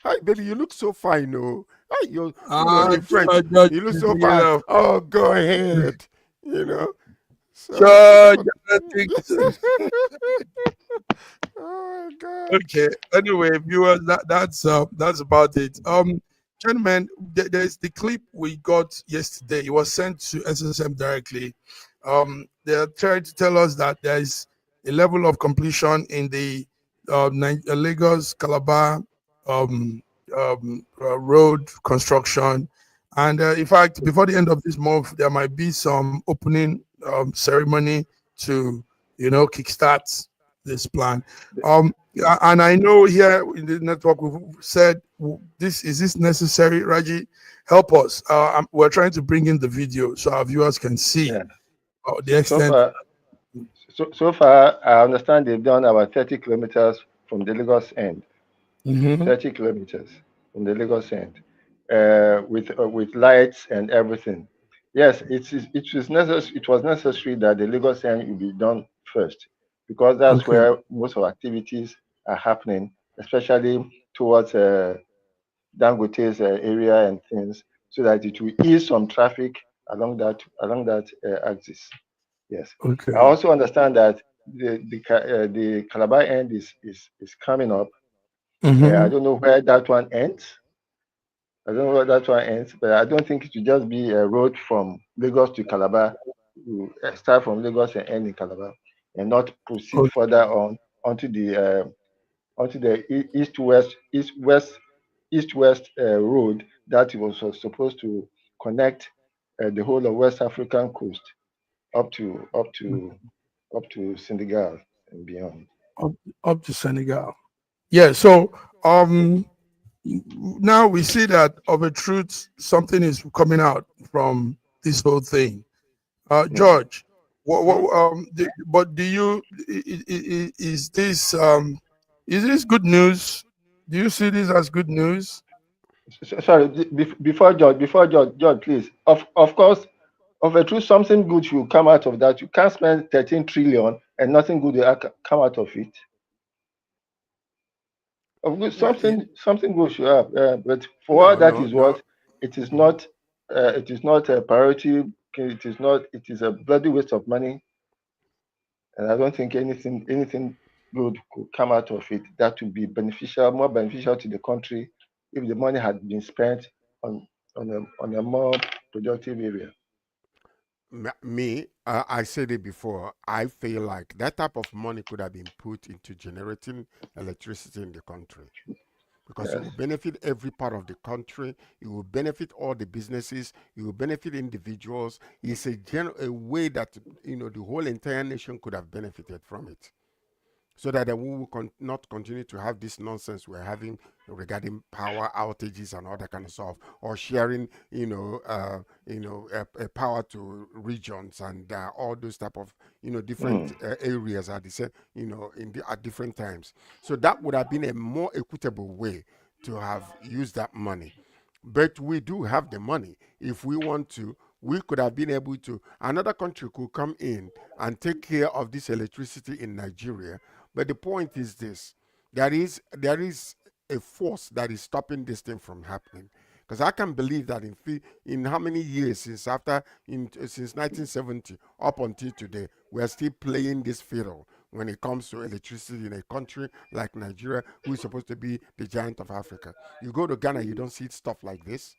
Hi, baby, you look so fine. Oh, hi, Ah, in French, George, you look is so big fine. enough. Oh, go ahead. You know. So George, some. I think. Oh my God. Okay. Anyway, viewers, that's about it. Gentlemen, there's the clip we got yesterday. It was sent to SSM directly. They're trying to tell us that there is a level of completion in the Lagos Calabar road construction, and in fact, before the end of this month, there might be some opening ceremony to kickstart this plan. And I know here in the network we've said, this is this necessary, Raji? Help us. We're trying to bring in the video so our viewers can see Yeah. the So extent. far, so far, I understand they've done about 30 kilometers from the Lagos end. Mhm. 30 kilometers from the Lagos end, with lights and everything. Yes, it was necessary that the Lagos end will be done first, because that's Okay. where most of activities are happening, especially towards Dangote's area and things, so that it will ease some traffic along that axis. Yes, I Okay. also understand that the Calabar end is coming up. I Hmm. don't know where that one ends. I don't know where that one ends, but I don't think it will just be a road from Lagos to Calabar. You start from Lagos and end in Calabar, and not proceed further on onto the east-west road that was supposed to connect the whole of West African coast up to up to up to Senegal and beyond. Up, up to Senegal. Yeah. So now we see that of a truth, something is coming out from this whole thing. Hmm. George, but do you is this good news? Do you see this as good news? Sorry, before George, please. Of course, of a truth, something good will come out of that. You can't spend 13 trillion and nothing good will come out of it. Of good, Well, something good should have. But for no, what that no, is no. what, it is Mhm. not. It is not a priority. It is not. It is a bloody waste of money, and I don't think anything good could come out of it that would be beneficial, more beneficial to the country, if the money had been spent on on a more productive area. Me, I said it before. I feel like that type of money could have been put into generating electricity in the country, because it Yes. will benefit every part of the country. It will benefit all the businesses. It will benefit individuals. It's a way that the whole entire nation could have benefited from it, so that we will not continue to have this nonsense we're having regarding power outages and all that kind of stuff, or sharing, power to regions and all those type of, different Mm. areas at the same, at different times. So that would have been a more equitable way to have used that money. But we do have the money. If we want to, we could have been able to. Another country could come in and take care of this electricity in Nigeria. But the point is this: there is a force that is stopping this thing from happening. Because I can believe that in how many years since 1970 up until today, we are still playing this fiddle when it comes to electricity in a country like Nigeria, who is supposed to be the giant of Africa. You go to Ghana, you don't see stuff like this.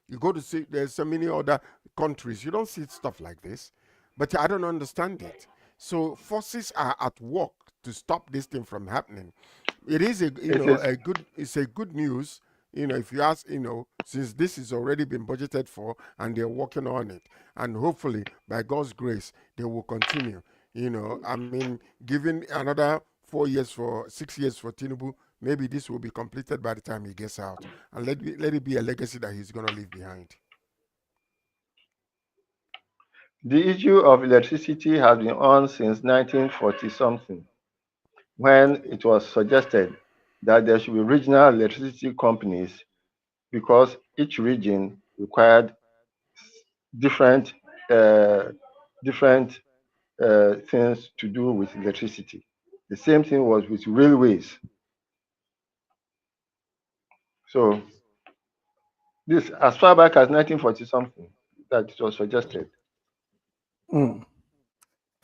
You go to see there's so many other countries, you don't see stuff like this. But I don't understand it. So forces are at work to stop this thing from happening. It is It is. it's a good news. If you ask, since this has already been budgeted for and they're working on it, and hopefully by God's grace they will continue. I mean, giving another 4 years for 6 years for Tinubu. Maybe this will be completed by the time he gets out, and let it be a legacy that he's going to leave behind. The issue of electricity has been on since 1940 something, when it was suggested that there should be regional electricity companies because each region required different things to do with electricity. The same thing was with railways. So this, as far back as 1940 something, that it was suggested.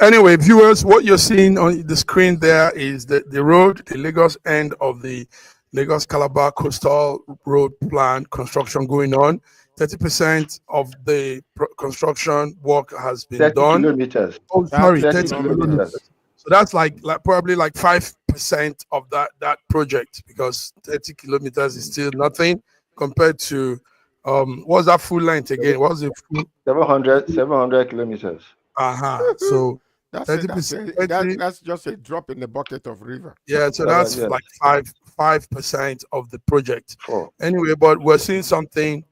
Anyway, viewers, what you're seeing on the screen there is the road, the Lagos end of the Lagos Calabar Coastal Road Plan construction going on. 30% of the construction work has been 30 done. kilometers. Oh, sorry, 30 30 kilometers. So that's like probably like 5% of that project, because 30 kilometers is still nothing compared to what's that full length again? What's the full 700 kilometers. So That's 30%. that's just a drop in the bucket of river. Yeah, so that's Yes. like 5% of the project. Four. Anyway, but we're seeing something,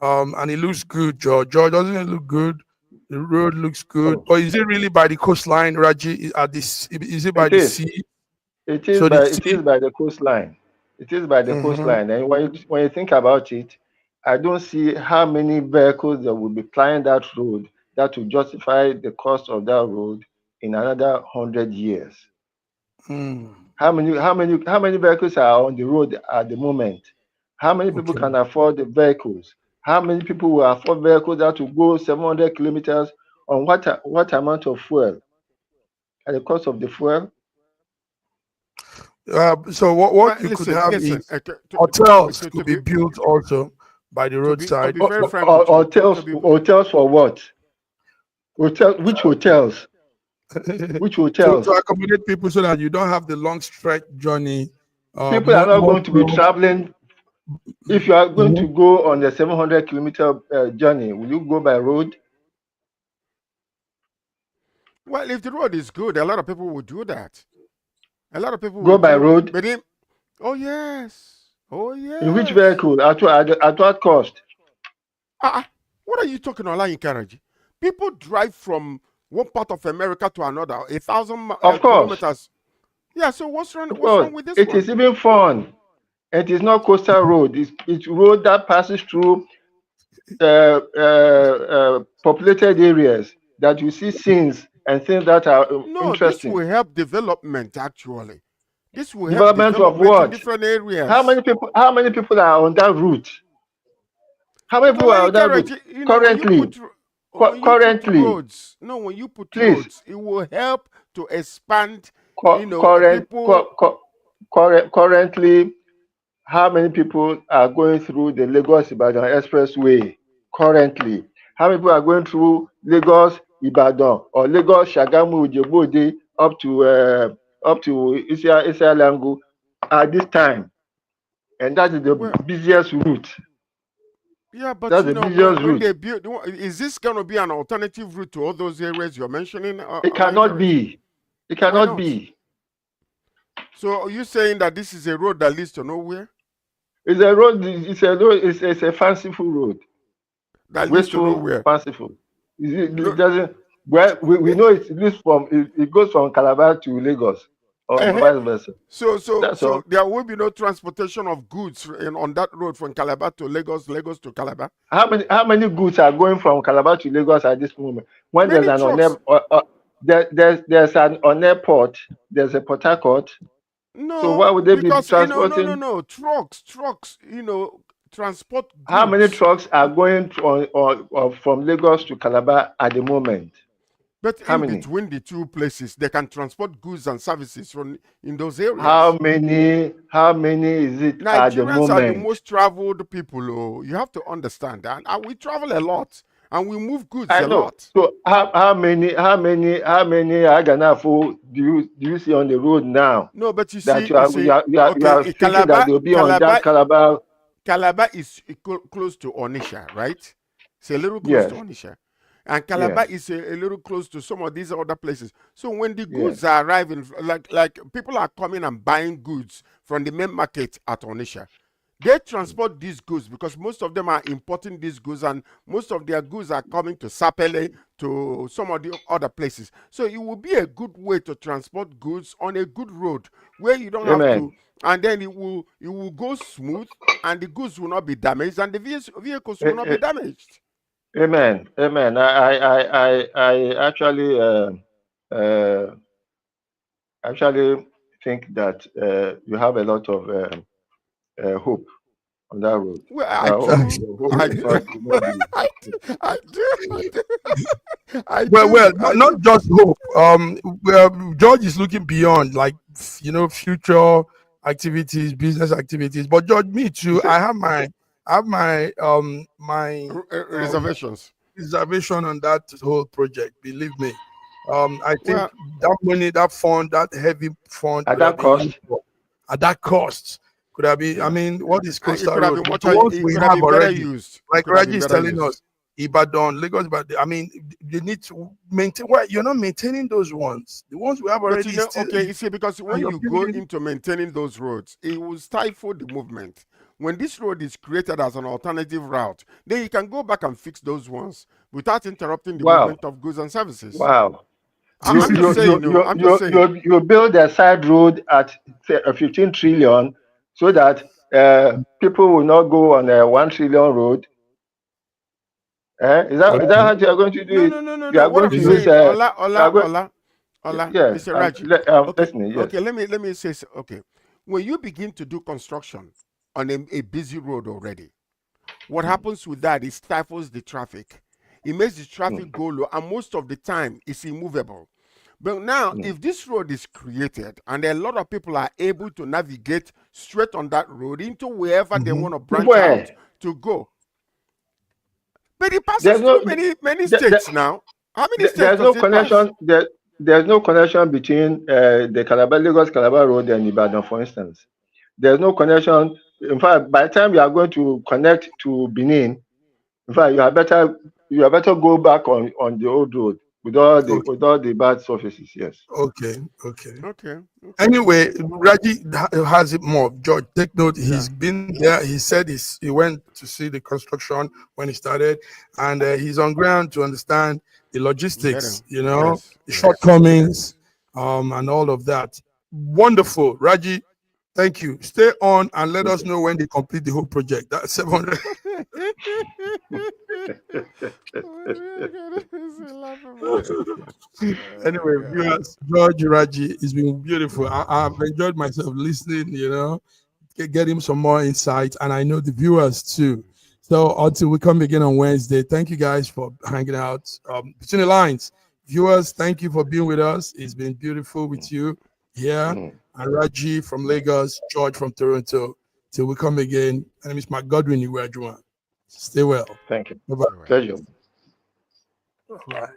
and it looks good, George. George, doesn't it look good? The road looks good. But is it really by the coastline, Raji? Is it by the sea? It is So by the coastline. It is by the coastline. And when you think about it, I don't see how many vehicles that will be flying that road that will justify the cost of that road in another 100 years. How many vehicles are on the road at the moment? How many people can afford the vehicles? How many people will afford vehicles that will go 700 kilometers on what amount of fuel? At the cost of the fuel? So what you could have is hotels could be built also by the roadside. Hotels for what? Which hotels? Which hotels? To accommodate people so that you don't have the long stretch journey. People are not going to be traveling. If you are going to go on the 700 kilometer journey, will you go by road? Well, if the road is good, a lot of people will do that. A lot of people go by road. But oh yes. In which vehicle? At what cost? What are you talking about, Karaji? People drive from one part of America to another, 1,000 kilometers. Yeah, so what's wrong with this? It is even fun. It is not coastal road. It's road that passes through populated areas that you see scenes and things that are interesting. This will help development, actually. This will help development of what? In different areas. How many people are on that route? How many people are on that route currently? When you put roads, it will help to expand. Currently, how many people are going through the Lagos-Ibadan Expressway? Currently, how many people are going through Lagos-Ibadan or Lagos-Shagamu-Ojebode up to Isialangu at this time? And that is the busiest route. Yeah, but that's the busiest route. They build, is this going to be an alternative route to all those areas you're mentioning? It cannot be. It cannot be. So are you saying that this is a road that leads to nowhere? It's a road. It's a fanciful road. That leads to nowhere. Fanciful. It doesn't. Well, we know it leads from. It goes from Calabar to Lagos, or vice versa. So there will be no transportation of goods on that road from Calabar to Lagos, Lagos to Calabar. How many goods are going from Calabar to Lagos at this moment? When there's an on-airport, there's a Port Harcourt. No. So why would they be transporting? No. Trucks. Transport goods. How many trucks are going from Lagos to Calabar at the moment? But between the two places, they can transport goods and services in those areas. How many is it Nigerians at the moment? are the most traveled people. You have to understand that. And we travel a lot, and we move goods a lot. So how many Aganafo do you see on the road now? No, but you are thinking Calabar, that they'll be on that Calabar. Calabar is close to Onitsha, right? It's a little close to Onitsha. and Calabar is a little close to some of these other places. So when the goods Yes. are arriving, like people are coming and buying goods from the main market at Onisha, they transport these goods because most of them are importing these goods, and most of their goods are coming to Sapele, to some of the other places. So it will be a good way to transport goods on a good road where you don't have Amen. to, and then it will go smooth, and the goods will not be damaged, and the vehicles will not be damaged. Amen. Amen. I uh, actually think that you have a lot of hope on that road. Well, I I hope do. your hope I will do. not be. I do. I do. I do. I Well, do. I not do. just hope. George is looking beyond, like, future activities, business activities. But George, me too. I have my Reservations. reservation on that whole project. Believe me. I think Well, that money, that fund, that heavy fund At could have that been used cost, for, at that cost. Could have been. I yeah. mean, what is it Coastal could have Road? been much. The ones It we could have have been better already, used. It like could have Raji been is better telling us, used. Ibadan, Lagos, but I mean, you need to maintain. Well, you're not maintaining those ones. The ones we have But already still, okay, you see, because and when you're you go building. into maintaining those roads, it will stifle the movement. When this road is created as an alternative route, then you can go back and fix those ones without interrupting the Wow. movement of goods and services. Wow. I'm just saying, no, I'm just saying. You build a side road at 15 trillion so that people will not go on a 1 trillion road. Is that Okay. how you are going to do No, it? no, no, no, You no. are What going I'm to use saying, Ola, you are Ola, going, Ola, Ola, yes, Mr. Raji. I'm Okay, listening. Yes. okay. Let me say. Okay, when you begin to do construction on a busy road already, what Mm, happens with that? It stifles the traffic. It makes the mm, traffic go low, and most of the time, it's immovable. But now, mm, if this road is created and a lot of people are able to navigate straight on that road into wherever they Mhm. want to branch out Where? to go, but it passes There's no through many there, states now. How many states there's no does it pass? connection there's no connection between the Lagos Calabar Road and Ibadan, for instance. There's no connection. In fact, by the time you are going to connect to Benin, in fact, you are better go back on the old road Okay. with all the bad surfaces. Yes. Okay. Okay. Okay, okay, Anyway, okay. Raji has it more. George, take note. He's Yeah, been there. He said he went to see the construction when he started, and he's on ground to understand the better. logistics. Yes, The yes. shortcomings, and all of that. Wonderful, Raji. Thank you. Stay on and let us Okay. know when they complete the whole project. That's 700. Oh my Anyway, God. viewers, George Raji, it's been beautiful. I've enjoyed myself listening. Getting some more insight, and I know the viewers too. So until we come again on Wednesday, thank you guys for hanging out. Between the lines, viewers, thank you for being with us. It's been beautiful with you here. Mm, And Raji from Lagos, George from Toronto. Till we come again, my name is Mark Godwin. You were Juan. Stay well. thank you. Bye All right. Pleasure. bye.